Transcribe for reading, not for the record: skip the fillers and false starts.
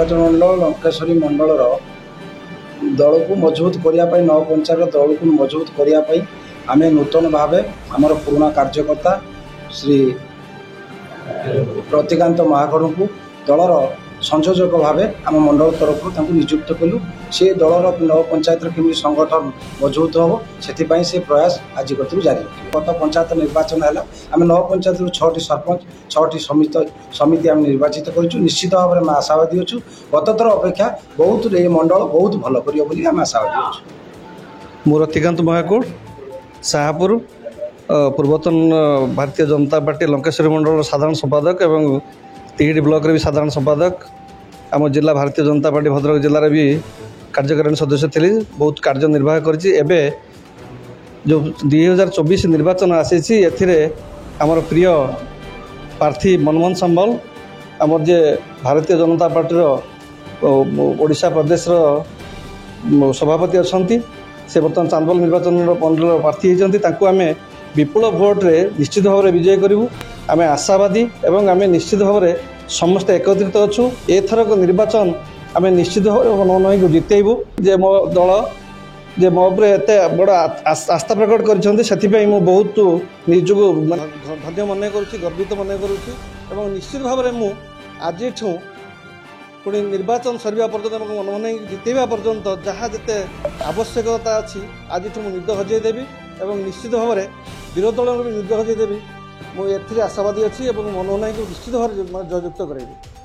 निर्वाचन मंडल लंकेश्वरी मंडल दल को मजबूत करने नव पंचायत दल को मजबूत करने आम नूतन भाव आमर पुराना कार्यकर्ता श्री प्रतिकांत महागण को दलर संयोजक भाव आम मंडल तरफ नियुक्त कलु से दलर नव पंचायत केमी संगठन मजबूत हम से प्रयास आज जारी गत पंचायत निर्वाचन है आम नव पंचायत 6टी सरपंच 6टी समिति आम निर्वाचित करूँ निश्चित भाव में आशावादी अच्छु गत थर अपेक्षा बहुत ये मंडल बहुत भल कर आम आशावादी अच्छु। मोर रतिकांत महाकुड़ शाहपुर पूर्वतन भारतीय जनता पार्टी लंकेश्वरी मंडल साधारण संपादक एवं तिहिडी ब्लॉक रे भी साधारण संपादक आम जिला भारतीय जनता पार्टी भद्रक जिले में भी कार्यकारिणी सदस्य थी बहुत कार्य निर्वाह करी जो 2024 निर्वाचन आसी आमर प्रिय प्रार्थी मनमोहन संबल आमर जे भारतीय जनता पार्टी ओडिशा प्रदेश सभापति अच्छा से बर्तमान चांदोल निर्वाचन मंडल प्रार्थी होती आम विपुल भोट्रे निश्चित भाव में विजय करूँ आम आशावादी एवं आम निश्चित भाव में समस्त एकत्रित अच्छु एथरक निर्वाचन आम निश्चित भाव में मनमोहन को जितेबू जे मो दल जे मो उपर एत बड़ आस्था प्रकट कर बहुत निजको धन्य मन करुँच गर्वित मन करुँच निश्चित भाव में मुझे आज पुणी निर्वाचन सरिया पर्यंत मनमोहन जितेबा पर्यंत जहाँ जिते आवश्यकता अच्छी आज निद हजेदेवी और निश्चित भाव में विरोधी दल भी निद हजेदेवी मुझे आशावादी अच्छी मनमोहन को निश्चित भाव में जययुक्त करेंगे।